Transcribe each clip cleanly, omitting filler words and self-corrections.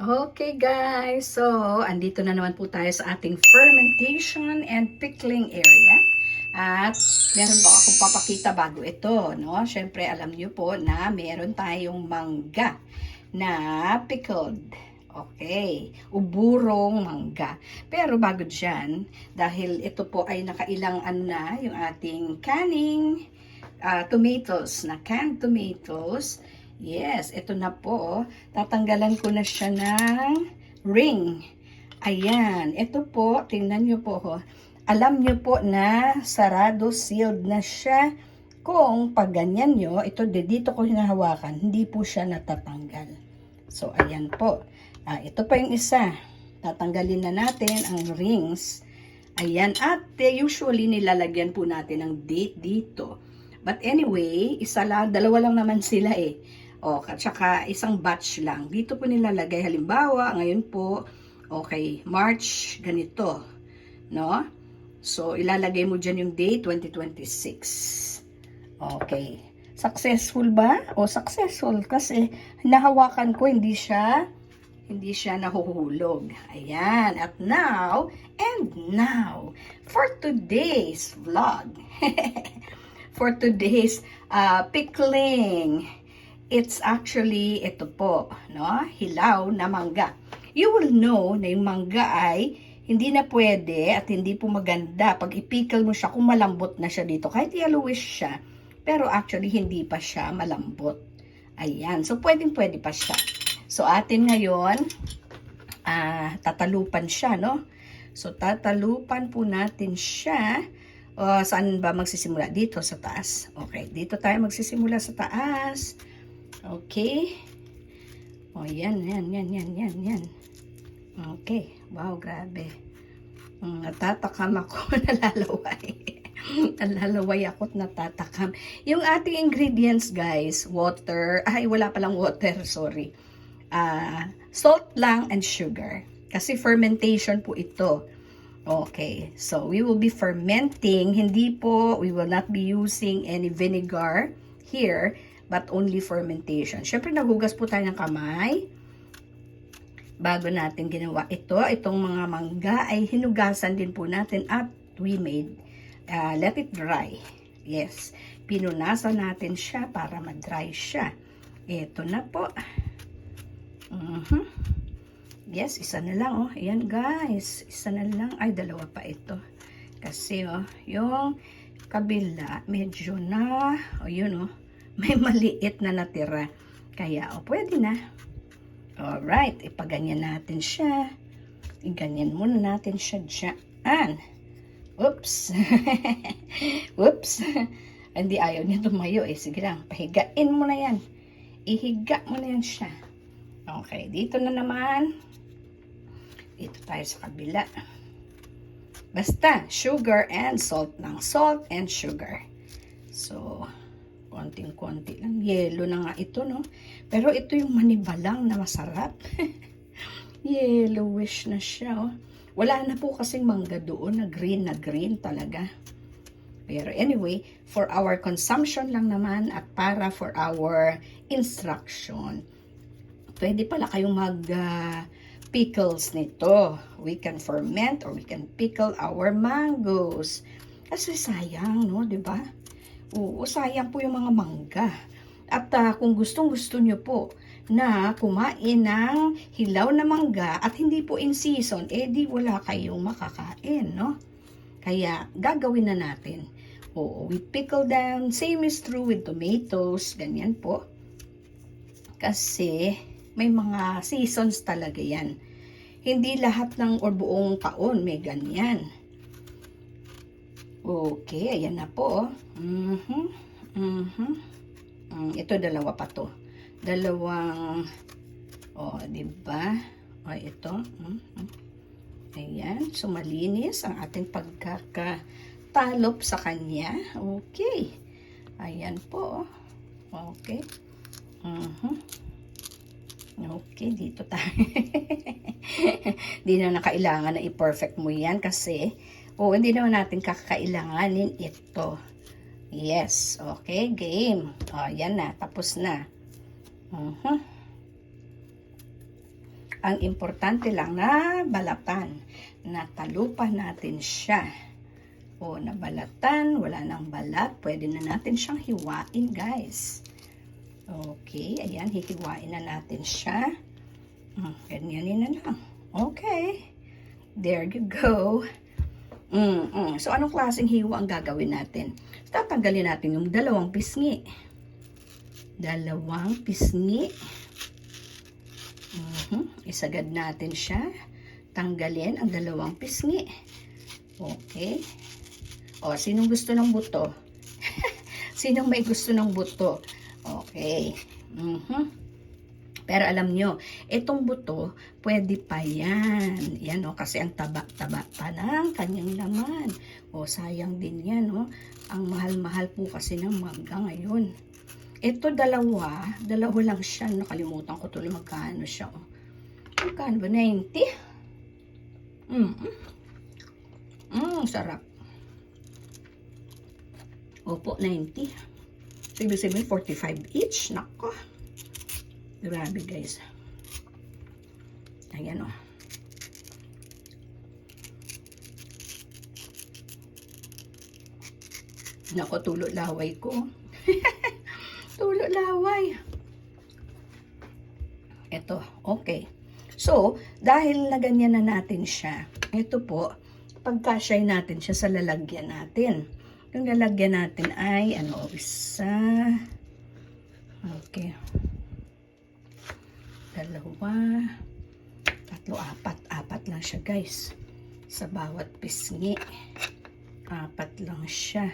Okay guys, so andito na naman po tayo sa ating fermentation and pickling area. At meron po akong papakita bago ito, no? Syempre alam niyo po na meron tayong mangga na pickled. Okay, uburong mangga. Pero bago dyan, dahil ito po ay nakailang na yung ating canning tomatoes, na canned tomatoes. Yes, ito na po. Tatanggalan ko na siya ng ring. Ayan, ito po, tingnan nyo po. Alam nyo po na sarado, sealed na siya. Kung pag ganyan nyo, ito dito ko hinahawakan, hindi po siya natatanggal. So, ayan po. Ito pa yung isa. Tatanggalin na natin ang rings. Ayan, at usually nilalagyan po natin ng date dito. But anyway, dalawa lang naman sila eh. At saka isang batch lang. Dito po nilalagay, halimbawa, ngayon po, okay, March, ganito. No? So, ilalagay mo dyan yung date, 2026. Okay. Successful ba? Successful kasi nahawakan ko, hindi siya nahuhulog. Ayan. At now, for today's vlog, for today's pickling, it's actually, ito po, no? Hilaw na mangga. You will know na yung mangga ay hindi na pwede at hindi po maganda pag i-pickle mo siya kung malambot na siya dito. Kahit yellowish siya, pero actually hindi pa siya malambot. Ayan. So, pwede pa siya. So, atin ngayon, tatalupan siya, no? So, tatalupan po natin siya. Saan ba magsisimula? Dito sa taas. Okay, dito tayo magsisimula sa taas. Okay. Yan. Okay. Wow, grabe. Natatakam ako, nalalaway. Nalalaway ako at natatakam. Yung ating ingredients, guys, water. Wala palang water, sorry. Salt lang and sugar. Kasi fermentation po ito. Okay, so we will be fermenting. We will not be using any vinegar here, but only fermentation. Siyempre, nagugas po tayo ng kamay bago natin ginawa ito. Itong mga mangga ay hinugasan din po natin at we made, let it dry. Yes, pinunasan natin siya para mag-dry siya. Ito na po. Yes, isa na lang, Ayan, guys. Isa na lang. Dalawa pa ito. Kasi, yung kabila, medyo na, yun, may maliit na natira. Kaya, pwede na. Alright, ipaganyan natin siya. Iganyan muna natin siya dyan. Oops. Oops. Hindi, ayaw niya tumayo, Sige lang, pahigain mo na yan. Ihiga mo na yan siya. Okay, dito na naman. Dito tayo sa kabila. Basta, sugar and salt lang. Salt and sugar. So, konting-konti lang. Yellow na nga ito, no? Pero ito yung manibalang na masarap. Yellowish na siya, Wala na po kasing mangga doon na green talaga. Pero anyway, for our consumption lang naman at para for our instruction, pwede pala kayong pickles nito. We can ferment or we can pickle our mangoes. Kasi sayang, no? Diba? Oo, sayang po yung mga mangga. At kung gustong-gusto nyo po na kumain ng hilaw na mangga at hindi po in season, di wala kayong makakain, no? Kaya gagawin na natin. We pickle them. Same is true with tomatoes. Ganyan po. Kasi may mga seasons talaga yan. Hindi lahat ng buong taon may ganyan. Okay, ayan na po. Ito, dalawa pa to. Dalawang, diba? Ito. Ayan, so malinis ang ating pagkakatalop sa kanya. Okay. Ayan po. Okay. Okay, dito tayo. Hindi na kailangan na i-perfect mo yan kasi, hindi naman natin kakailanganin ito. Yes, okay, game. Yan na, tapos na. Ang importante lang na balatan. Natalupan natin siya. O, nabalatan, wala nang balat. Pwede na natin siyang hiwain, guys. Okay, ayan, hihiwain na natin siya. Ganyanin na lang. Okay. There you go. So, anong klaseng hiwa ang gagawin natin? Tatanggalin natin yung dalawang pisngi. Dalawang pisngi. Isagad natin siya. Tanggalin ang dalawang pisngi. Okay. O, sinong gusto ng buto? Sinong may gusto ng buto? Okay. Pero alam nyo, itong buto, pwede pa yan. Yan o, kasi ang taba-taba pa ng kanyang laman. O, sayang din yan o. Ang mahal-mahal po kasi ng mangga ngayon. Ito dalawa lang siya. Nakalimutan ko tuloy magkano siya o. Magkano ba? 90? Sarap. Opo, 90. Ibig sabihin, 45 each. Nako. Grabe, guys. Ayan, o. Nako, tulo laway ko. Tulo laway. Ito, okay. So, dahil na ganyan na natin siya, ito po, pagkasya natin siya sa lalagyan natin. Yung lalagyan natin ay, isa. Okay. Dalawa, tatlo, apat lang siya, guys. Sa bawat pisngi, apat lang siya.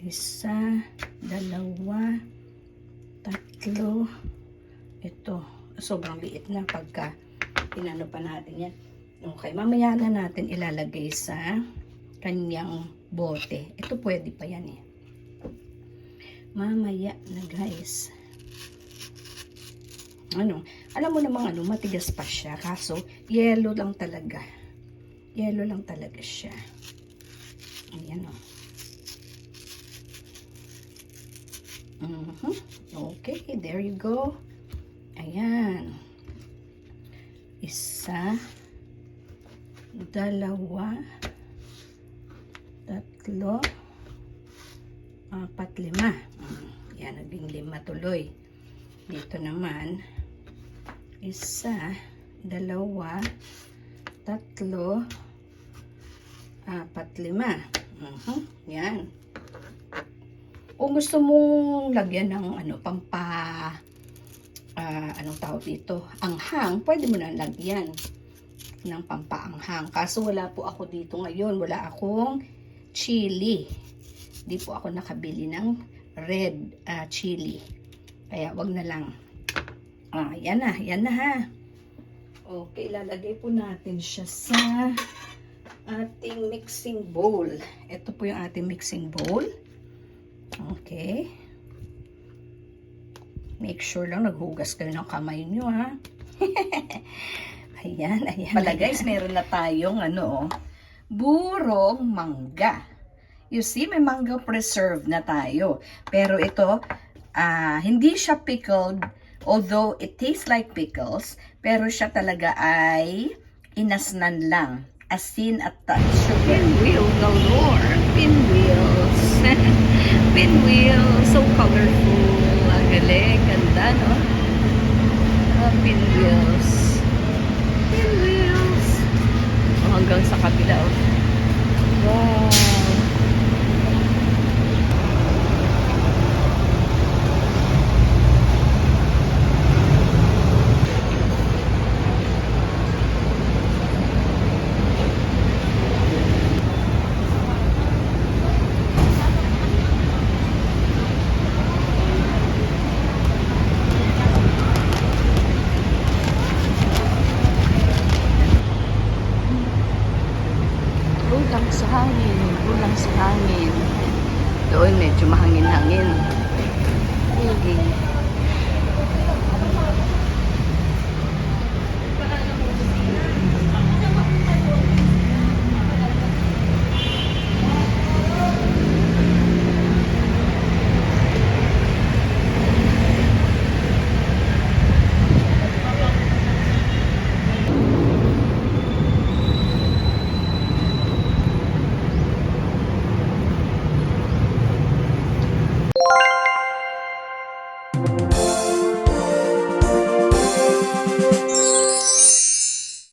Isa, dalawa, tatlo. Ito, sobrang liit na pagka inano pa natin yan. Okay, mamaya na natin ilalagay sa kanyang bote. Ito pwede pa yan eh. Mamaya na, guys. Alam mo namang matigas pa siya. Kaso, yellow lang talaga. Yellow lang talaga siya. Ayan o. Okay, there you go. Ayan. Isa, dalawa, tatlo, apat, lima. Yan, naging lima tuloy. Dito naman, isa, dalawa, tatlo, apat, lima. Yan. Kung gusto mong lagyan ng anong tawag dito, anghang, pwede mo na lagyan ng pampaanghang. Kaso wala po ako dito ngayon. Wala akong chili. Di po ako nakabili ng red chili. Kaya wag na lang. Yan na ha. Okay, lalagay po natin siya sa ating mixing bowl. Ito po yung ating mixing bowl. Okay. Make sure lang naghugas kayo ng kamay nyo, ha? Ayan. Pala, guys, meron na tayong burong mangga. You see, may mangga preserve na tayo. Pero ito, hindi siya pickled, although it tastes like pickles, pero siya talaga ay inasnan lang. Asin at sugar. Pinwheel galore. Pinwheels. Pinwheels. So colorful. Ang galing. Ganda, no? Pinwheels. Pinwheels. Hanggang sa kabila, oh. Wow. Kulang sa hangin. Doon medyo mahangin-hangin. Okay.